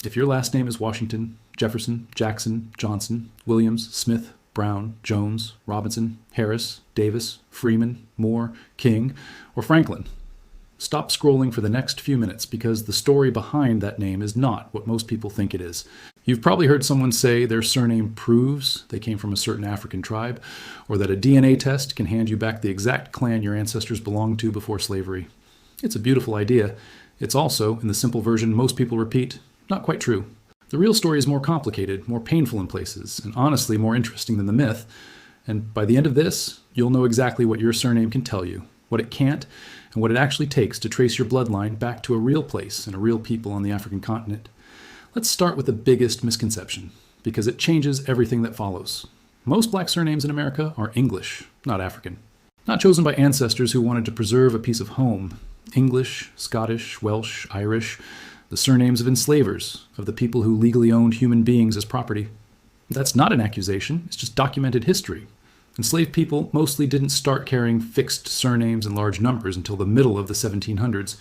If your last name is Washington, Jefferson, Jackson, Johnson, Williams, Smith, Brown, Jones, Robinson, Harris, Davis, Freeman, Moore, King, or Franklin, stop scrolling for the next few minutes because the story behind that name is not what most people think it is. You've probably heard someone say their surname proves they came from a certain African tribe, or that a DNA test can hand you back the exact clan your ancestors belonged to before slavery. It's a beautiful idea. It's also, in the simple version most people repeat, not quite true. The real story is more complicated, more painful in places, and honestly more interesting than the myth. And by the end of this, you'll know exactly what your surname can tell you, what it can't, and what it actually takes to trace your bloodline back to a real place and a real people on the African continent. Let's start with the biggest misconception, because it changes everything that follows. Most black surnames in America are English, not African. Not chosen by ancestors who wanted to preserve a piece of home. English, Scottish, Welsh, Irish, the surnames of enslavers, of the people who legally owned human beings as property. That's not an accusation, it's just documented history. Enslaved people mostly didn't start carrying fixed surnames in large numbers until the middle of the 1700s,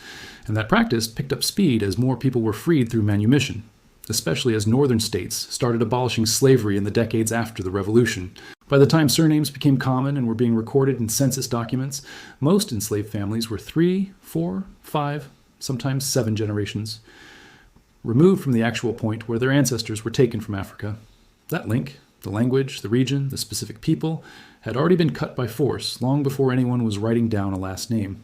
and that practice picked up speed as more people were freed through manumission, especially as northern states started abolishing slavery in the decades after the Revolution. By the time surnames became common and were being recorded in census documents, most enslaved families were 3, 4, 5, sometimes 7 generations removed from the actual point where their ancestors were taken from Africa. That link, the language, the region, the specific people, had already been cut by force long before anyone was writing down a last name.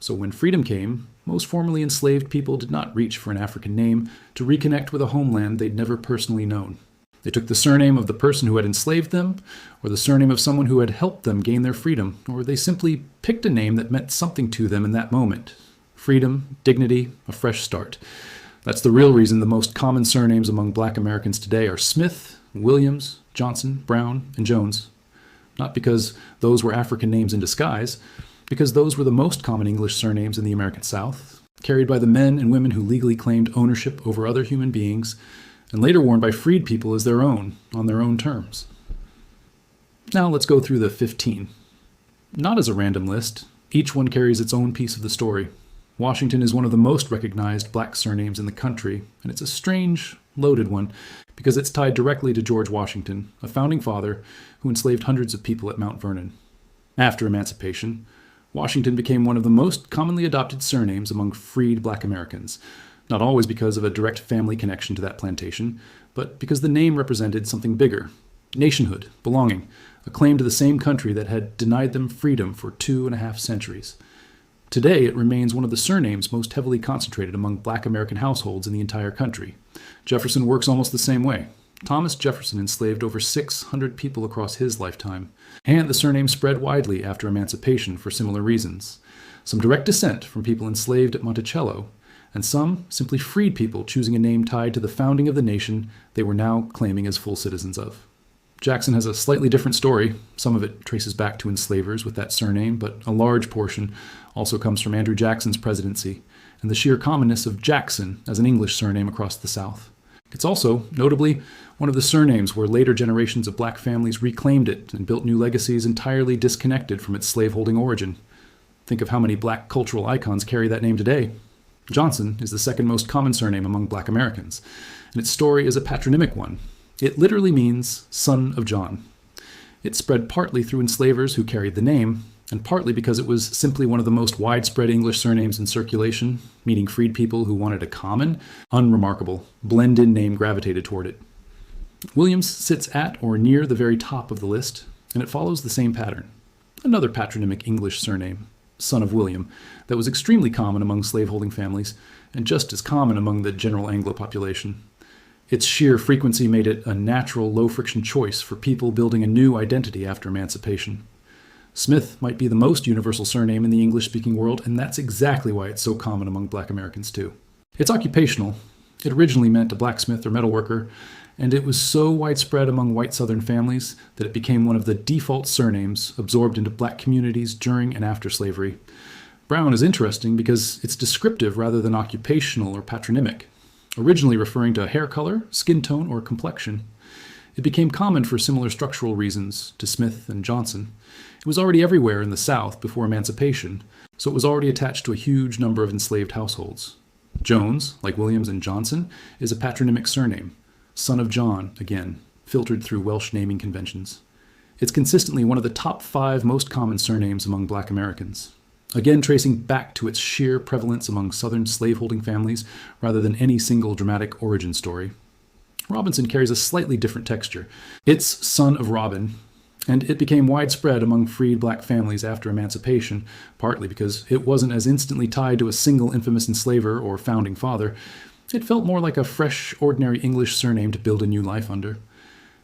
So when freedom came, most formerly enslaved people did not reach for an African name to reconnect with a homeland they'd never personally known. They took the surname of the person who had enslaved them, or the surname of someone who had helped them gain their freedom, or they simply picked a name that meant something to them in that moment. Freedom, dignity, a fresh start. That's the real reason the most common surnames among black Americans today are Smith, Williams, Johnson, Brown, and Jones. Not because those were African names in disguise, because those were the most common English surnames in the American South, carried by the men and women who legally claimed ownership over other human beings, and later worn by freed people as their own, on their own terms. Now let's go through the 15. Not as a random list, each one carries its own piece of the story. Washington is one of the most recognized black surnames in the country, and it's a strange, loaded one because it's tied directly to George Washington, a founding father who enslaved hundreds of people at Mount Vernon. After emancipation, Washington became one of the most commonly adopted surnames among freed black Americans, not always because of a direct family connection to that plantation, but because the name represented something bigger: nationhood, belonging, a claim to the same country that had denied them freedom for 2.5 centuries. Today, it remains one of the surnames most heavily concentrated among black American households in the entire country. Jefferson works almost the same way. Thomas Jefferson enslaved over 600 people across his lifetime, and the surname spread widely after emancipation for similar reasons. Some direct descent from people enslaved at Monticello, and some simply freed people choosing a name tied to the founding of the nation they were now claiming as full citizens of. Jackson has a slightly different story. Some of it traces back to enslavers with that surname, but a large portion also comes from Andrew Jackson's presidency and the sheer commonness of Jackson as an English surname across the South. It's also, notably, one of the surnames where later generations of black families reclaimed it and built new legacies entirely disconnected from its slaveholding origin. Think of how many black cultural icons carry that name today. Johnson is the second most common surname among black Americans, and its story is a patronymic one. It literally means son of John. It spread partly through enslavers who carried the name, and partly because it was simply one of the most widespread English surnames in circulation, meaning freed people who wanted a common, unremarkable, blend-in name gravitated toward it. Williams sits at or near the very top of the list, and it follows the same pattern. Another patronymic English surname, son of William, that was extremely common among slaveholding families, and just as common among the general Anglo population. Its sheer frequency made it a natural, low-friction choice for people building a new identity after emancipation. Smith might be the most universal surname in the English-speaking world, and that's exactly why it's so common among black Americans, too. It's occupational. It originally meant a blacksmith or metalworker, and it was so widespread among white Southern families that it became one of the default surnames absorbed into black communities during and after slavery. Brown is interesting because it's descriptive rather than occupational or patronymic. Originally referring to hair color, skin tone, or complexion, it became common for similar structural reasons to Smith and Johnson. It was already everywhere in the South before emancipation, so it was already attached to a huge number of enslaved households. Jones, like Williams and Johnson, is a patronymic surname. Son of John, again, filtered through Welsh naming conventions. It's consistently one of the top 5 most common surnames among Black Americans, again tracing back to its sheer prevalence among Southern slaveholding families rather than any single dramatic origin story. Robinson carries a slightly different texture. It's son of Robin, and it became widespread among freed Black families after emancipation, partly because it wasn't as instantly tied to a single infamous enslaver or founding father. It felt more like a fresh, ordinary English surname to build a new life under.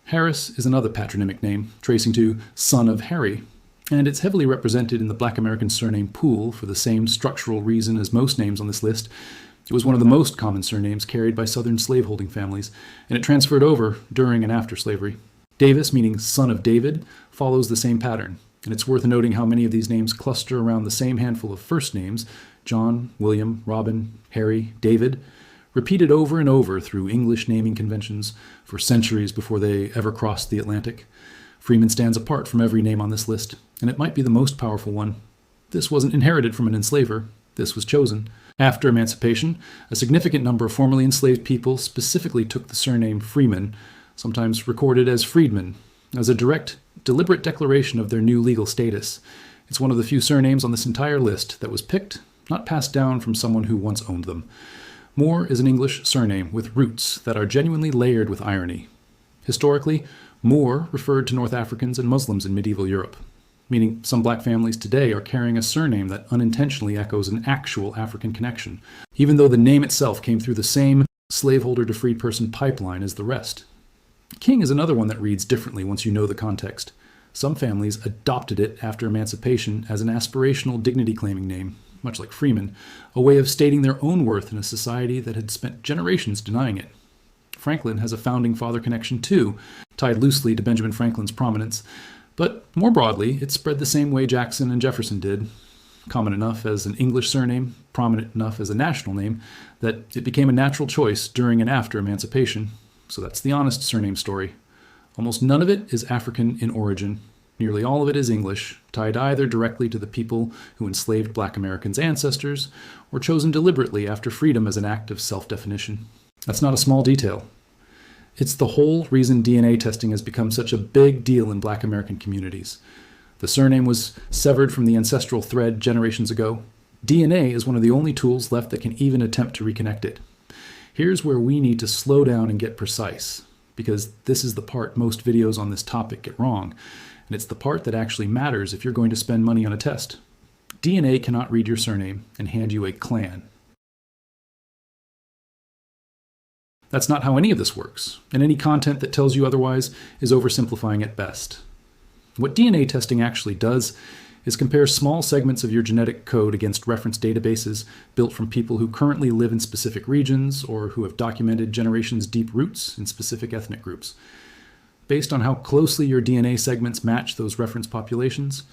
Harris is another patronymic name, tracing to son of Harry, and it's heavily represented in the Black American surname pool for the same structural reason as most names on this list. It was one of the most common surnames carried by Southern slaveholding families, and it transferred over during and after slavery. Davis, meaning son of David, follows the same pattern, and it's worth noting how many of these names cluster around the same handful of first names, John, William, Robin, Harry, David, repeated over and over through English naming conventions for centuries before they ever crossed the Atlantic. Freeman stands apart from every name on this list, and it might be the most powerful one. This wasn't inherited from an enslaver. This was chosen. After emancipation, a significant number of formerly enslaved people specifically took the surname Freeman, sometimes recorded as Freedman, as a direct, deliberate declaration of their new legal status. It's one of the few surnames on this entire list that was picked, not passed down from someone who once owned them. Moore is an English surname with roots that are genuinely layered with irony. Historically, Moor referred to North Africans and Muslims in medieval Europe, meaning some Black families today are carrying a surname that unintentionally echoes an actual African connection, even though the name itself came through the same slaveholder to freed person pipeline as the rest. King is another one that reads differently once you know the context. Some families adopted it after emancipation as an aspirational dignity-claiming name, much like Freeman, a way of stating their own worth in a society that had spent generations denying it. Franklin has a founding father connection too, tied loosely to Benjamin Franklin's prominence, but more broadly, it spread the same way Jackson and Jefferson did, common enough as an English surname, prominent enough as a national name, that it became a natural choice during and after emancipation. So that's the honest surname story. Almost none of it is African in origin. Nearly all of it is English, tied either directly to the people who enslaved Black Americans' ancestors, or chosen deliberately after freedom as an act of self-definition. That's not a small detail. It's the whole reason DNA testing has become such a big deal in Black American communities. The surname was severed from the ancestral thread generations ago. DNA is one of the only tools left that can even attempt to reconnect it. Here's where we need to slow down and get precise, because this is the part most videos on this topic get wrong, and it's the part that actually matters if you're going to spend money on a test. DNA cannot read your surname and hand you a clan. That's not how any of this works, and any content that tells you otherwise is oversimplifying at best. What DNA testing actually does is compare small segments of your genetic code against reference databases built from people who currently live in specific regions or who have documented generations-deep roots in specific ethnic groups. Based on how closely your DNA segments match those reference populations,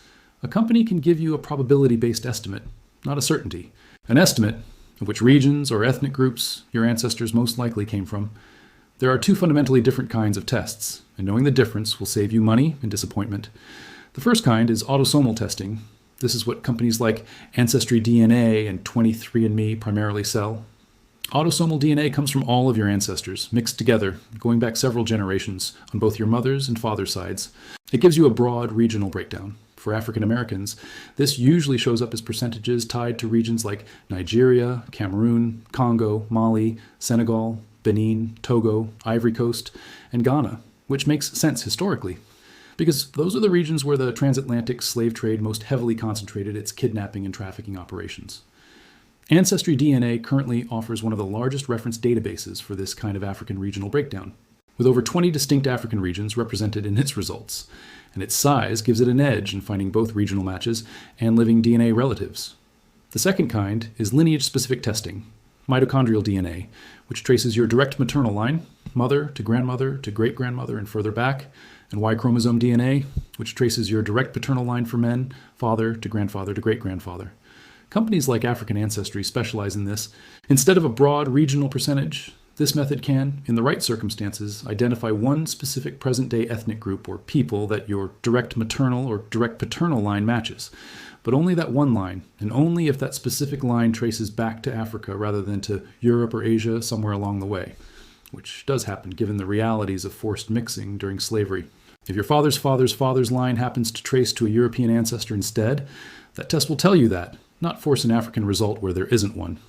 a company can give you a probability-based estimate, not a certainty. An estimate of which regions or ethnic groups your ancestors most likely came from. There are 2 fundamentally different kinds of tests, and knowing the difference will save you money and disappointment. The first kind is autosomal testing. This is what companies like Ancestry DNA and 23andMe primarily sell. Autosomal DNA comes from all of your ancestors, mixed together, going back several generations on both your mother's and father's sides. It gives you a broad regional breakdown. For African Americans, this usually shows up as percentages tied to regions like Nigeria, Cameroon, Congo, Mali, Senegal, Benin, Togo, Ivory Coast, and Ghana, which makes sense historically, because those are the regions where the transatlantic slave trade most heavily concentrated its kidnapping and trafficking operations. Ancestry DNA currently offers one of the largest reference databases for this kind of African regional breakdown, with over 20 distinct African regions represented in its results, and its size gives it an edge in finding both regional matches and living DNA relatives. The second kind is lineage-specific testing, mitochondrial DNA, which traces your direct maternal line, mother to great-grandmother and further back, and Y-chromosome DNA, which traces your direct paternal line for men, father to great-grandfather. Companies like African Ancestry specialize in this. Instead of a broad regional percentage, this method can, in the right circumstances, identify one specific present-day ethnic group or people that your direct maternal or direct paternal line matches, but only that one line, and only if that specific line traces back to Africa rather than to Europe or Asia somewhere along the way, which does happen given the realities of forced mixing during slavery. If your father's father's father's line happens to trace to a European ancestor instead, that test will tell you that, not force an African result where there isn't one.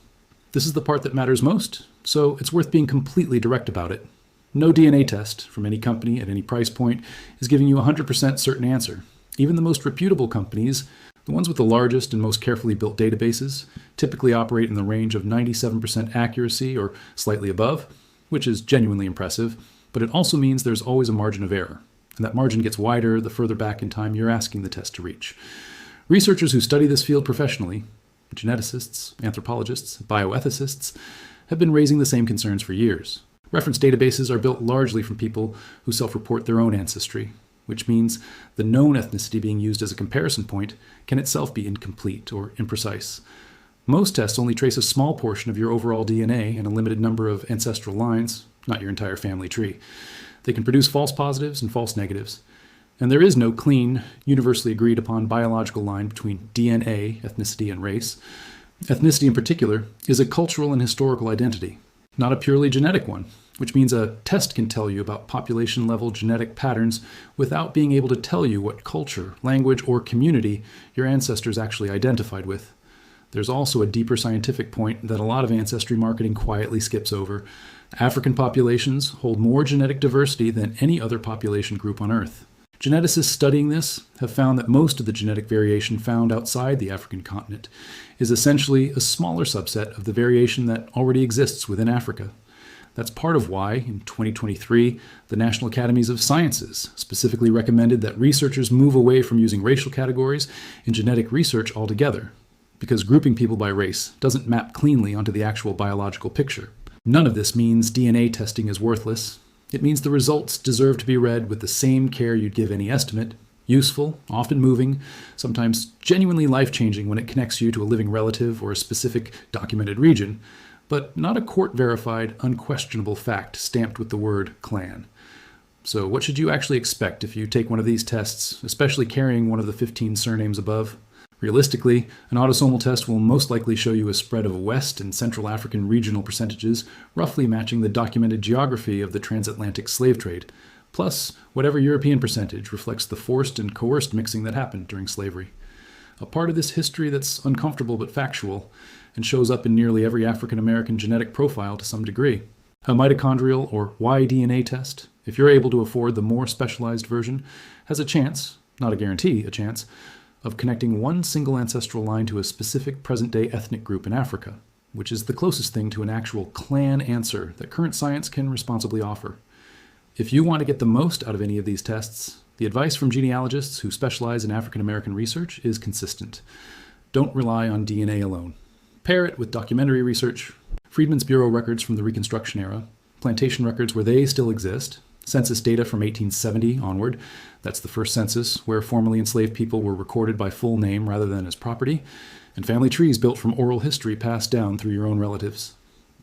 This is the part that matters most, so it's worth being completely direct about it. No DNA test from any company at any price point is giving you a 100% certain answer. Even the most reputable companies, the ones with the largest and most carefully built databases, typically operate in the range of 97% accuracy or slightly above, which is genuinely impressive, but it also means there's always a margin of error, and that margin gets wider the further back in time you're asking the test to reach. Researchers who study this field professionally, geneticists, anthropologists, bioethicists, have been raising the same concerns for years. Reference databases are built largely from people who self-report their own ancestry, which means the known ethnicity being used as a comparison point can itself be incomplete or imprecise. Most tests only trace a small portion of your overall DNA and a limited number of ancestral lines, not your entire family tree. They can produce false positives and false negatives. And there is no clean, universally agreed upon biological line between DNA, ethnicity, and race. Ethnicity in particular is a cultural and historical identity, not a purely genetic one, which means a test can tell you about population-level genetic patterns without being able to tell you what culture, language, or community your ancestors actually identified with. There's also a deeper scientific point that a lot of ancestry marketing quietly skips over. African populations hold more genetic diversity than any other population group on Earth. Geneticists studying this have found that most of the genetic variation found outside the African continent is essentially a smaller subset of the variation that already exists within Africa. That's part of why, in 2023, the National Academies of Sciences specifically recommended that researchers move away from using racial categories in genetic research altogether, because grouping people by race doesn't map cleanly onto the actual biological picture. None of this means DNA testing is worthless. It means the results deserve to be read with the same care you'd give any estimate, useful, often moving, sometimes genuinely life-changing when it connects you to a living relative or a specific documented region, but not a court-verified, unquestionable fact stamped with the word clan. So what should you actually expect if you take one of these tests, especially carrying one of the 15 surnames above? Realistically, an autosomal test will most likely show you a spread of West and Central African regional percentages, roughly matching the documented geography of the transatlantic slave trade, plus whatever European percentage reflects the forced and coerced mixing that happened during slavery. A part of this history that's uncomfortable but factual, and shows up in nearly every African American genetic profile to some degree. A mitochondrial or Y-DNA test, if you're able to afford the more specialized version, has a chance, not a guarantee, a chance, of connecting one single ancestral line to a specific present-day ethnic group in Africa, which is the closest thing to an actual clan answer that current science can responsibly offer. If you want to get the most out of any of these tests, the advice from genealogists who specialize in African American research is consistent. Don't rely on DNA alone. Pair it with documentary research, Freedmen's Bureau records from the Reconstruction era, plantation records where they still exist, census data from 1870 onward, that's the first census where formerly enslaved people were recorded by full name rather than as property, and family trees built from oral history passed down through your own relatives.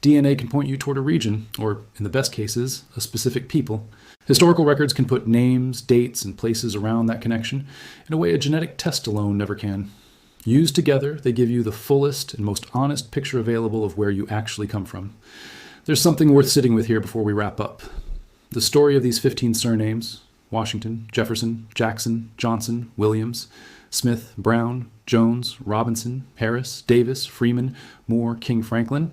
DNA can point you toward a region, or in the best cases, a specific people. Historical records can put names, dates, and places around that connection in a way a genetic test alone never can. Used together, they give you the fullest and most honest picture available of where you actually come from. There's something worth sitting with here before we wrap up. The story of these 15 surnames, Washington, Jefferson, Jackson, Johnson, Williams, Smith, Brown, Jones, Robinson, Harris, Davis, Freeman, Moore, King, Franklin,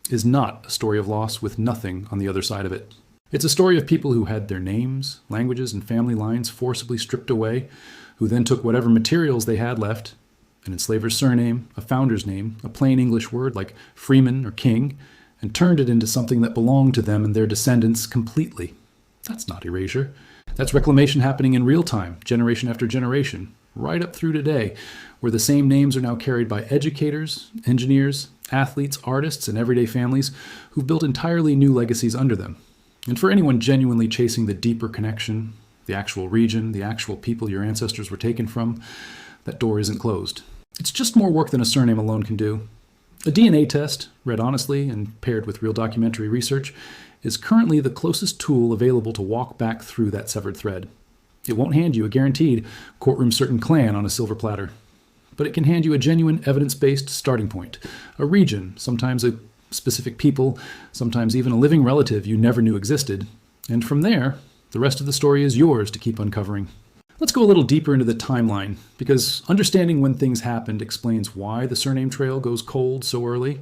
is not a story of loss with nothing on the other side of it. It's a story of people who had their names, languages, and family lines forcibly stripped away, who then took whatever materials they had left, an enslaver's surname, a founder's name, a plain English word like Freeman or King, and turned it into something that belonged to them and their descendants completely. That's not erasure. That's reclamation happening in real time, generation after generation, right up through today, where the same names are now carried by educators, engineers, athletes, artists, and everyday families who've built entirely new legacies under them. And for anyone genuinely chasing the deeper connection, the actual region, the actual people your ancestors were taken from, that door isn't closed. It's just more work than a surname alone can do. A DNA test, read honestly and paired with real documentary research, is currently the closest tool available to walk back through that severed thread. It won't hand you a guaranteed courtroom certain clan on a silver platter, but it can hand you a genuine evidence-based starting point, a region, sometimes a specific people, sometimes even a living relative you never knew existed, and from there, the rest of the story is yours to keep uncovering. Let's go a little deeper into the timeline, because understanding when things happened explains why the surname trail goes cold so early.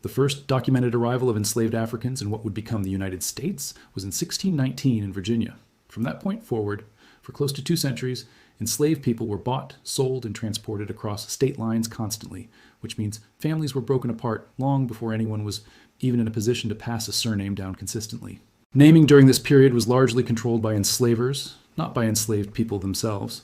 The first documented arrival of enslaved Africans in what would become the United States was in 1619 in Virginia. From that point forward, for close to 2 centuries, enslaved people were bought, sold, and transported across state lines constantly, which means families were broken apart long before anyone was even in a position to pass a surname down consistently. Naming during this period was largely controlled by enslavers, not by enslaved people themselves.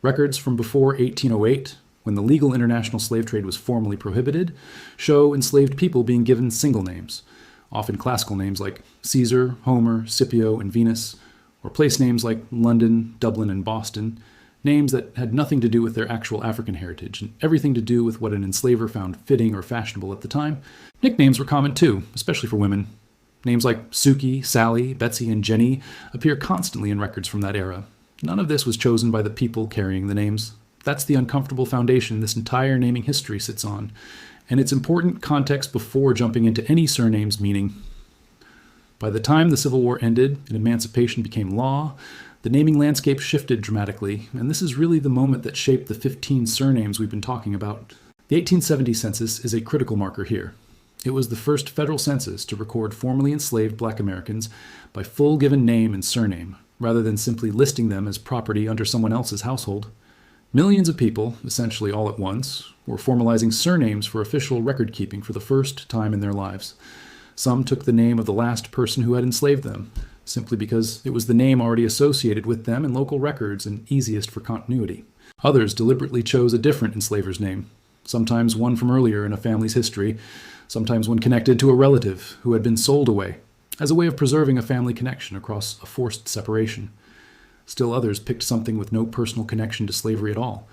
Records from before 1808, when the legal international slave trade was formally prohibited, show enslaved people being given single names, often classical names like Caesar, Homer, Scipio, and Venus, or place names like London, Dublin, and Boston, names that had nothing to do with their actual African heritage and everything to do with what an enslaver found fitting or fashionable at the time. Nicknames were common too, especially for women. Names like Suki, Sally, Betsy, and Jenny appear constantly in records from that era. None of this was chosen by the people carrying the names. That's the uncomfortable foundation this entire naming history sits on, and it's important context before jumping into any surname's meaning. By the time the Civil War ended and emancipation became law, the naming landscape shifted dramatically, and this is really the moment that shaped the 15 surnames we've been talking about. The 1870 census is a critical marker here. It was the first federal census to record formerly enslaved Black Americans by full given name and surname, rather than simply listing them as property under someone else's household. Millions of people, essentially all at once, were formalizing surnames for official record keeping for the first time in their lives. Some took the name of the last person who had enslaved them, simply because it was the name already associated with them in local records and easiest for continuity. Others deliberately chose a different enslaver's name, sometimes one from earlier in a family's history, sometimes one connected to a relative who had been sold away, as a way of preserving a family connection across a forced separation. Still others picked something with no personal connection to slavery at all,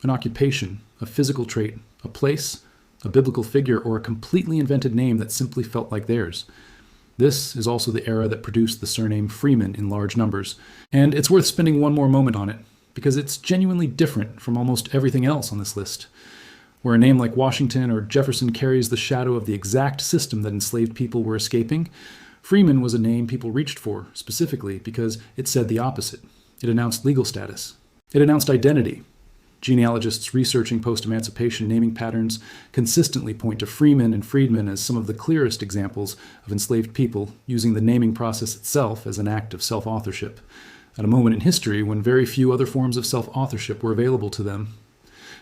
an occupation, a physical trait, a place, a biblical figure, or a completely invented name that simply felt like theirs. This is also the era that produced the surname Freeman in large numbers, and it's worth spending one more moment on it, because it's genuinely different from almost everything else on this list. Where a name like Washington or Jefferson carries the shadow of the exact system that enslaved people were escaping, Freeman was a name people reached for, specifically because it said the opposite. It announced legal status. It announced identity. Genealogists researching post-emancipation naming patterns consistently point to Freeman and Freedmen as some of the clearest examples of enslaved people using the naming process itself as an act of self-authorship, at a moment in history when very few other forms of self-authorship were available to them.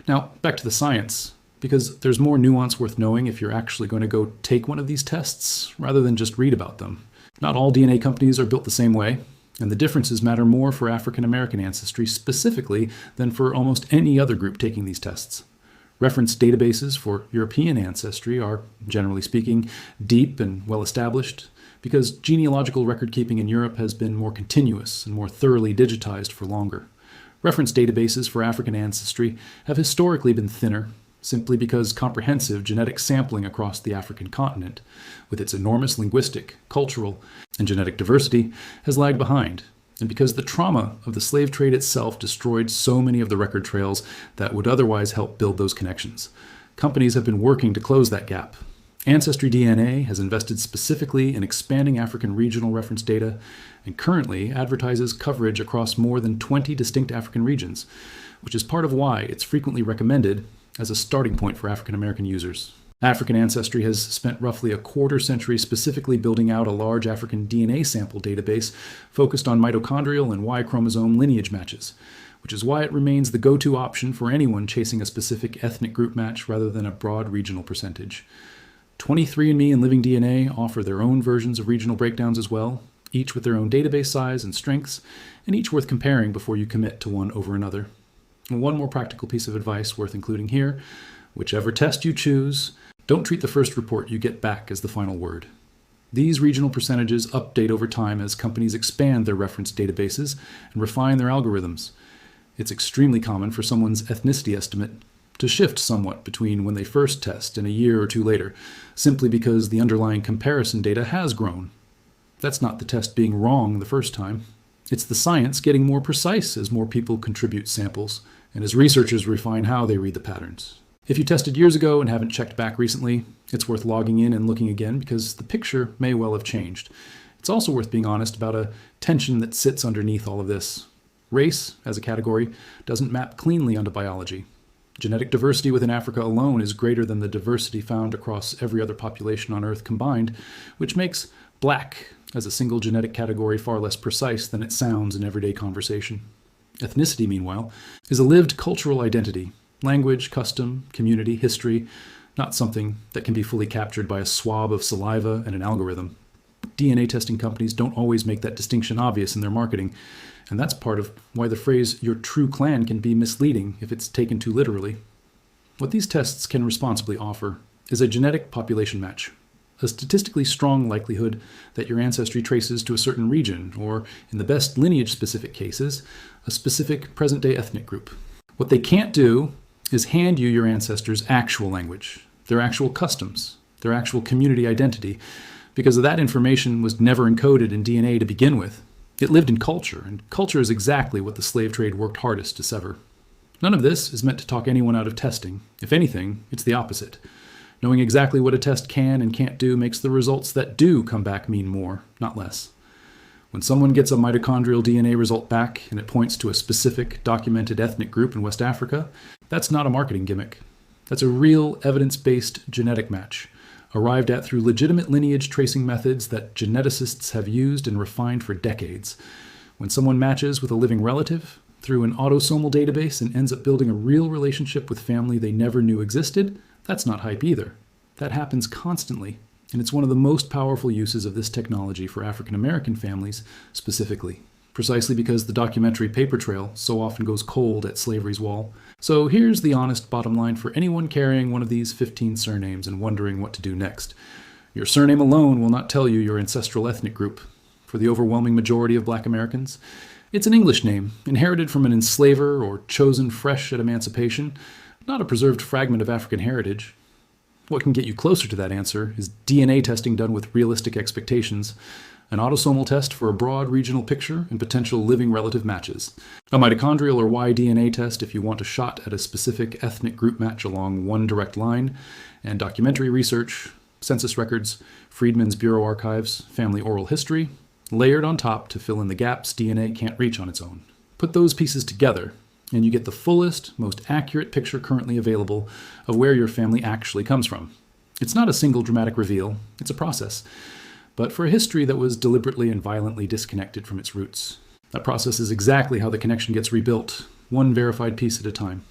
Now, back to the science, because there's more nuance worth knowing if you're actually going to go take one of these tests, rather than just read about them. Not all DNA companies are built the same way, and the differences matter more for African American ancestry specifically than for almost any other group taking these tests. Reference databases for European ancestry are, generally speaking, deep and well established, because genealogical record keeping in Europe has been more continuous and more thoroughly digitized for longer. Reference databases for African ancestry have historically been thinner, simply because comprehensive genetic sampling across the African continent, with its enormous linguistic, cultural, and genetic diversity, has lagged behind, and because the trauma of the slave trade itself destroyed so many of the record trails that would otherwise help build those connections. Companies have been working to close that gap. Ancestry DNA has invested specifically in expanding African regional reference data and currently advertises coverage across more than 20 distinct African regions, which is part of why it's frequently recommended as a starting point for African American users. African Ancestry has spent roughly a quarter century specifically building out a large African DNA sample database focused on mitochondrial and Y-chromosome lineage matches, which is why it remains the go-to option for anyone chasing a specific ethnic group match rather than a broad regional percentage. 23andMe and Living DNA offer their own versions of regional breakdowns as well, each with their own database size and strengths, and each worth comparing before you commit to one over another. And one more practical piece of advice worth including here: whichever test you choose, don't treat the first report you get back as the final word. These regional percentages update over time as companies expand their reference databases and refine their algorithms. It's extremely common for someone's ethnicity estimate to shift somewhat between when they first test and a year or two later, simply because the underlying comparison data has grown. That's not the test being wrong the first time. It's the science getting more precise as more people contribute samples, and as researchers refine how they read the patterns. If you tested years ago and haven't checked back recently, it's worth logging in and looking again because the picture may well have changed. It's also worth being honest about a tension that sits underneath all of this. Race, as a category, doesn't map cleanly onto biology. Genetic diversity within Africa alone is greater than the diversity found across every other population on Earth combined, which makes black as a single genetic category far less precise than it sounds in everyday conversation. Ethnicity, meanwhile, is a lived cultural identity, language, custom, community, history, not something that can be fully captured by a swab of saliva and an algorithm. DNA testing companies don't always make that distinction obvious in their marketing, and that's part of why the phrase "your true clan" can be misleading if it's taken too literally. What these tests can responsibly offer is a genetic population match, a statistically strong likelihood that your ancestry traces to a certain region, or, in the best lineage-specific cases, a specific present-day ethnic group. What they can't do is hand you your ancestors' actual language, their actual customs, their actual community identity, because that information was never encoded in DNA to begin with. It lived in culture, and culture is exactly what the slave trade worked hardest to sever. None of this is meant to talk anyone out of testing. If anything, it's the opposite. Knowing exactly what a test can and can't do makes the results that do come back mean more, not less. When someone gets a mitochondrial DNA result back and it points to a specific documented ethnic group in West Africa, that's not a marketing gimmick. That's a real evidence-based genetic match, arrived at through legitimate lineage tracing methods that geneticists have used and refined for decades. When someone matches with a living relative through an autosomal database and ends up building a real relationship with family they never knew existed, that's not hype either. That happens constantly, and it's one of the most powerful uses of this technology for African American families specifically, precisely because the documentary paper trail so often goes cold at slavery's wall. So here's the honest bottom line for anyone carrying one of these 15 surnames and wondering what to do next. Your surname alone will not tell you your ancestral ethnic group. For the overwhelming majority of Black Americans, it's an English name, inherited from an enslaver or chosen fresh at emancipation, not a preserved fragment of African heritage. What can get you closer to that answer is DNA testing done with realistic expectations, an autosomal test for a broad regional picture and potential living relative matches, a mitochondrial or Y-DNA test if you want a shot at a specific ethnic group match along one direct line, and documentary research, census records, Freedmen's Bureau archives, family oral history, layered on top to fill in the gaps DNA can't reach on its own. Put those pieces together, and you get the fullest, most accurate picture currently available of where your family actually comes from. It's not a single dramatic reveal, it's a process, but for a history that was deliberately and violently disconnected from its roots. That process is exactly how the connection gets rebuilt, one verified piece at a time.